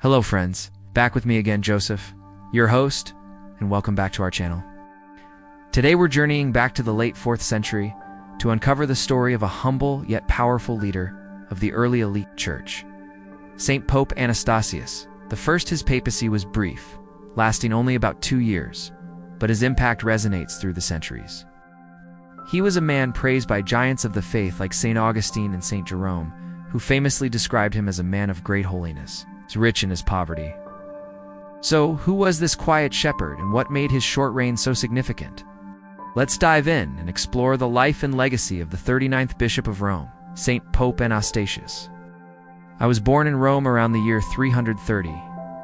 Hello friends, back with me again, Joseph, your host, and welcome back to our channel. Today we're journeying back to the late 4th century to uncover the story of a humble yet powerful leader of the early elite church, Saint Pope Anastasius. His papacy was brief, lasting only about 2 years, but his impact resonates through the centuries. He was a man praised by giants of the faith like Saint Augustine and Saint Jerome, who famously described him as a man of great holiness, rich in his poverty. So, who was this quiet shepherd and what made his short reign so significant? Let's dive in and explore the life and legacy of the 39th Bishop of Rome, Saint Pope Anastasius. I was born in Rome around the year 330.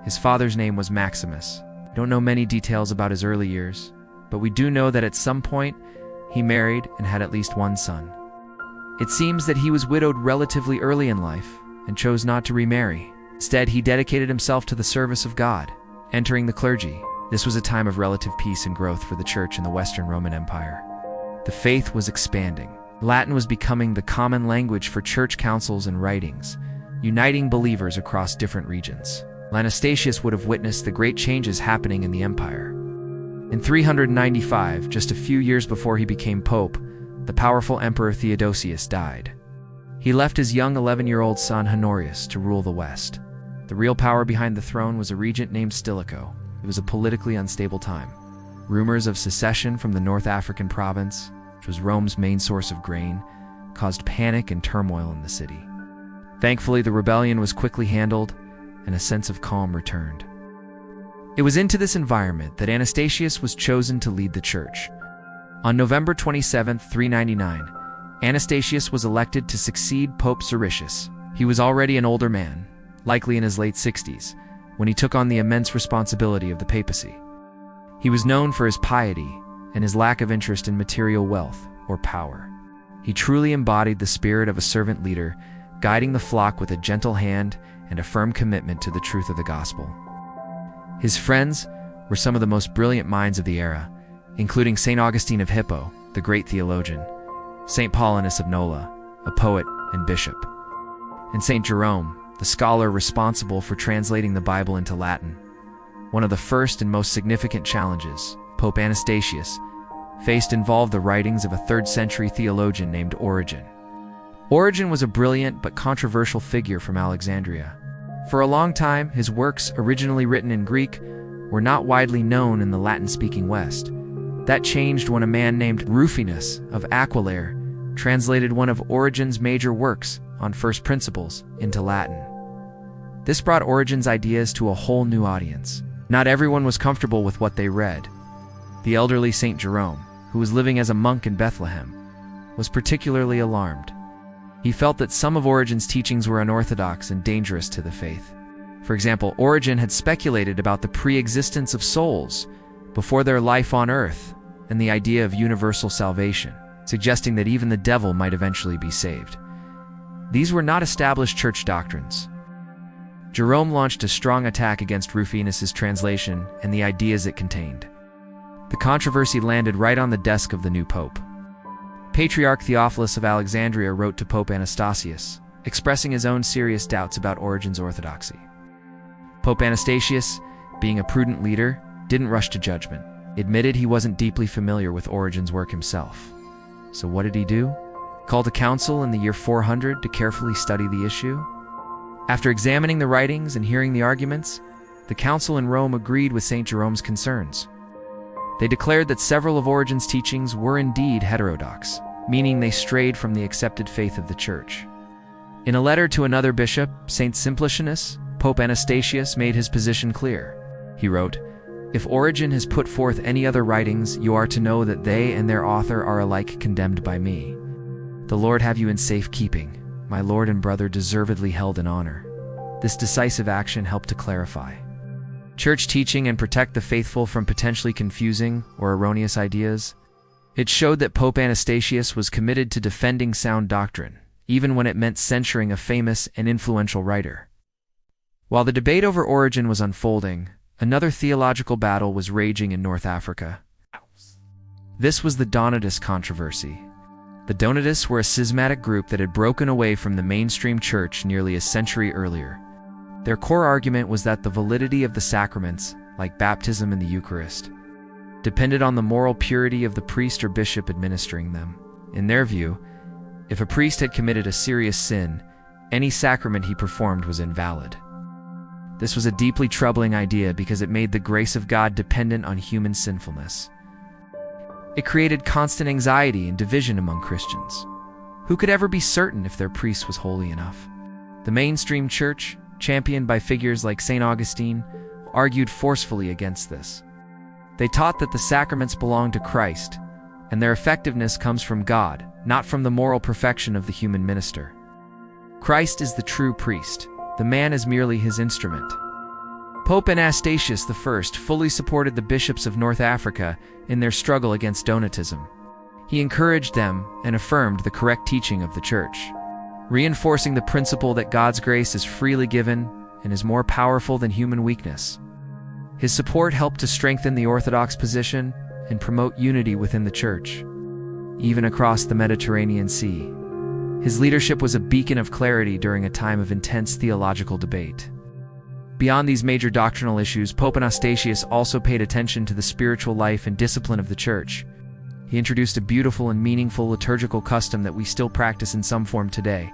His father's name was Maximus. I don't know many details about his early years, but we do know that at some point he married and had at least one son. It seems that he was widowed relatively early in life and chose not to remarry. Instead, he dedicated himself to the service of God, entering the clergy. This was a time of relative peace and growth for the Church in the Western Roman Empire. The faith was expanding. Latin was becoming the common language for church councils and writings, uniting believers across different regions. Anastasius would have witnessed the great changes happening in the empire. In 395, just a few years before he became pope, the powerful Emperor Theodosius died. He left his young 11-year-old son Honorius to rule the West. The real power behind the throne was a regent named Stilicho. It was a politically unstable time. Rumors of secession from the North African province, which was Rome's main source of grain, caused panic and turmoil in the city. Thankfully, the rebellion was quickly handled, and a sense of calm returned. It was into this environment that Anastasius was chosen to lead the church. On November 27, 399, Anastasius was elected to succeed Pope Siricius. He was already an older man, likely in his late 60s, when he took on the immense responsibility of the papacy. He was known for his piety and his lack of interest in material wealth or power. He truly embodied the spirit of a servant leader, guiding the flock with a gentle hand and a firm commitment to the truth of the gospel. His friends were some of the most brilliant minds of the era, including Saint Augustine of Hippo, the great theologian, Saint Paulinus of Nola, a poet and bishop, and Saint Jerome, the scholar responsible for translating the Bible into Latin. One of the first and most significant challenges Pope Anastasius faced involved the writings of a 3rd century theologian named Origen. Origen was a brilliant but controversial figure from Alexandria. For a long time, his works, originally written in Greek, were not widely known in the Latin-speaking West. That changed when a man named Rufinus of Aquileia translated one of Origen's major works on first principles into Latin. This brought Origen's ideas to a whole new audience. Not everyone was comfortable with what they read. The elderly Saint Jerome, who was living as a monk in Bethlehem, was particularly alarmed. He felt that some of Origen's teachings were unorthodox and dangerous to the faith. For example, Origen had speculated about the pre-existence of souls before their life on earth and the idea of universal salvation, suggesting that even the devil might eventually be saved. These were not established church doctrines. Jerome launched a strong attack against Rufinus's translation and the ideas it contained. The controversy landed right on the desk of the new pope. Patriarch Theophilus of Alexandria wrote to Pope Anastasius, expressing his own serious doubts about Origen's orthodoxy. Pope Anastasius, being a prudent leader, didn't rush to judgment. He admitted he wasn't deeply familiar with Origen's work himself. So what did he do? Called a council in the year 400 to carefully study the issue. After examining the writings and hearing the arguments, the council in Rome agreed with Saint Jerome's concerns. They declared that several of Origen's teachings were indeed heterodox, meaning they strayed from the accepted faith of the Church. In a letter to another bishop, Saint Simplicianus, Pope Anastasius made his position clear. He wrote, "If Origen has put forth any other writings, you are to know that they and their author are alike condemned by me. The Lord have you in safe keeping, my lord and brother deservedly held in honor." This decisive action helped to clarify church teaching and protect the faithful from potentially confusing or erroneous ideas. It showed that Pope Anastasius was committed to defending sound doctrine, even when it meant censuring a famous and influential writer. While the debate over Origen was unfolding, another theological battle was raging in North Africa. This was the Donatist controversy. The Donatists were a schismatic group that had broken away from the mainstream church nearly a century earlier. Their core argument was that the validity of the sacraments, like baptism and the Eucharist, depended on the moral purity of the priest or bishop administering them. In their view, if a priest had committed a serious sin, any sacrament he performed was invalid. This was a deeply troubling idea because it made the grace of God dependent on human sinfulness. It created constant anxiety and division among Christians. Who could ever be certain if their priest was holy enough? The mainstream church, championed by figures like Saint Augustine, argued forcefully against this. They taught that the sacraments belong to Christ, and their effectiveness comes from God, not from the moral perfection of the human minister. Christ is the true priest. The man is merely his instrument. Pope Anastasius I fully supported the bishops of North Africa in their struggle against Donatism. He encouraged them and affirmed the correct teaching of the Church, reinforcing the principle that God's grace is freely given and is more powerful than human weakness. His support helped to strengthen the Orthodox position and promote unity within the Church, even across the Mediterranean Sea. His leadership was a beacon of clarity during a time of intense theological debate. Beyond these major doctrinal issues, Pope Anastasius also paid attention to the spiritual life and discipline of the Church. He introduced a beautiful and meaningful liturgical custom that we still practice in some form today.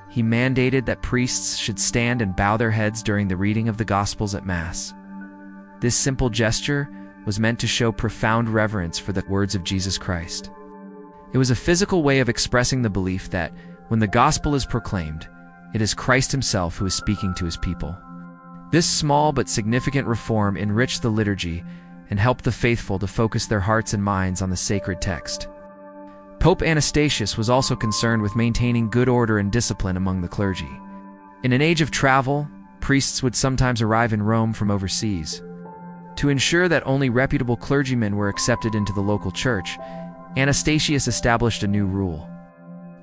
He mandated that priests should stand and bow their heads during the reading of the Gospels at Mass. This simple gesture was meant to show profound reverence for the words of Jesus Christ. It was a physical way of expressing the belief that, when the Gospel is proclaimed, it is Christ himself who is speaking to his people. This small but significant reform enriched the liturgy and helped the faithful to focus their hearts and minds on the sacred text. Pope Anastasius was also concerned with maintaining good order and discipline among the clergy. In an age of travel, priests would sometimes arrive in Rome from overseas. To ensure that only reputable clergymen were accepted into the local church, Anastasius established a new rule.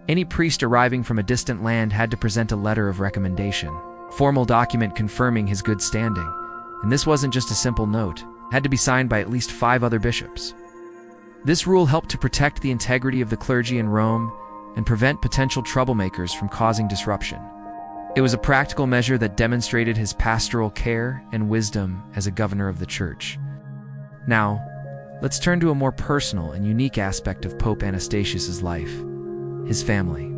Any priest arriving from a distant land had to present a letter of recommendation, a formal document confirming his good standing. And this wasn't just a simple note. It had to be signed by at least 5 other bishops. This rule helped to protect the integrity of the clergy in Rome and prevent potential troublemakers from causing disruption. It was a practical measure that demonstrated his pastoral care and wisdom as a governor of the Church. Now, let's turn to a more personal and unique aspect of Pope Anastasius's life: his family.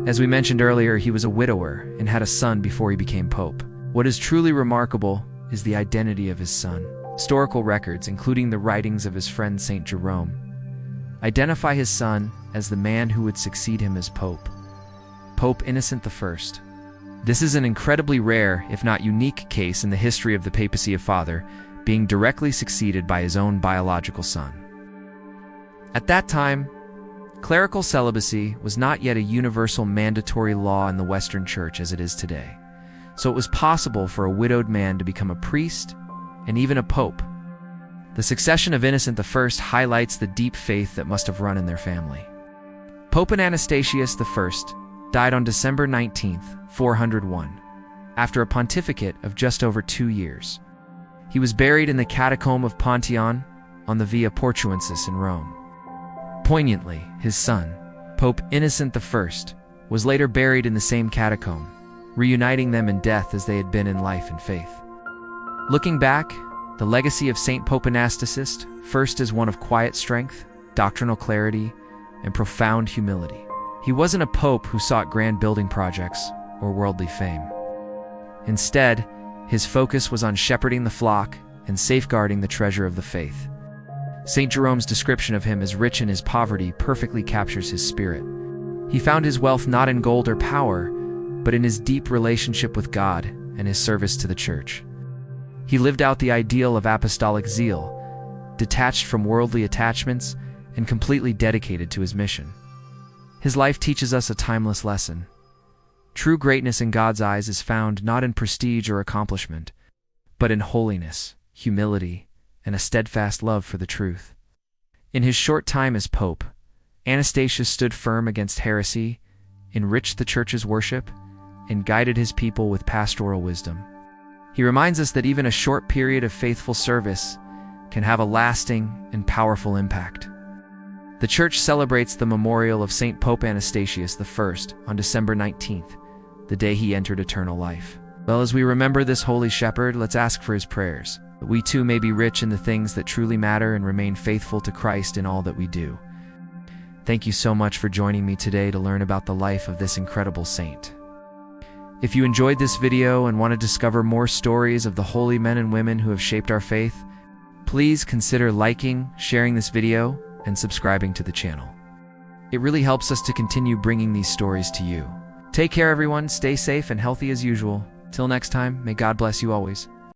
As we mentioned earlier, he was a widower and had a son before he became pope. What is truly remarkable is the identity of his son. Historical records, including the writings of his friend Saint Jerome, identify his son as the man who would succeed him as pope, Pope Innocent I. This is an incredibly rare, if not unique, case in the history of the papacy of father being directly succeeded by his own biological son. At that time, clerical celibacy was not yet a universal mandatory law in the Western Church as it is today, so it was possible for a widowed man to become a priest and even a pope. The succession of Innocent I highlights the deep faith that must have run in their family. Pope Anastasius I died on December 19, 401, after a pontificate of just over 2 years. He was buried in the catacomb of Pantheon on the Via Portuensis in Rome. Poignantly, his son, Pope Innocent I, was later buried in the same catacomb, reuniting them in death as they had been in life and faith. Looking back, the legacy of Saint Pope Anastasius I is one of quiet strength, doctrinal clarity, and profound humility. He wasn't a pope who sought grand building projects or worldly fame. Instead, his focus was on shepherding the flock and safeguarding the treasure of the faith. St. Jerome's description of him as rich in his poverty perfectly captures his spirit. He found his wealth not in gold or power, but in his deep relationship with God and his service to the Church. He lived out the ideal of apostolic zeal, detached from worldly attachments and completely dedicated to his mission. His life teaches us a timeless lesson. True greatness in God's eyes is found not in prestige or accomplishment, but in holiness, humility, and a steadfast love for the truth. In his short time as pope, Anastasius stood firm against heresy, enriched the Church's worship, and guided his people with pastoral wisdom. He reminds us that even a short period of faithful service can have a lasting and powerful impact. The Church celebrates the memorial of Saint Pope Anastasius I on December 19th, the day he entered eternal life. Well, as we remember this holy shepherd, let's ask for his prayers, that we too may be rich in the things that truly matter and remain faithful to Christ in all that we do. Thank you so much for joining me today to learn about the life of this incredible saint. If you enjoyed this video and want to discover more stories of the holy men and women who have shaped our faith, please consider liking, sharing this video, and subscribing to the channel. It really helps us to continue bringing these stories to you. Take care, everyone. Stay safe and healthy as usual. Till next time, may God bless you always.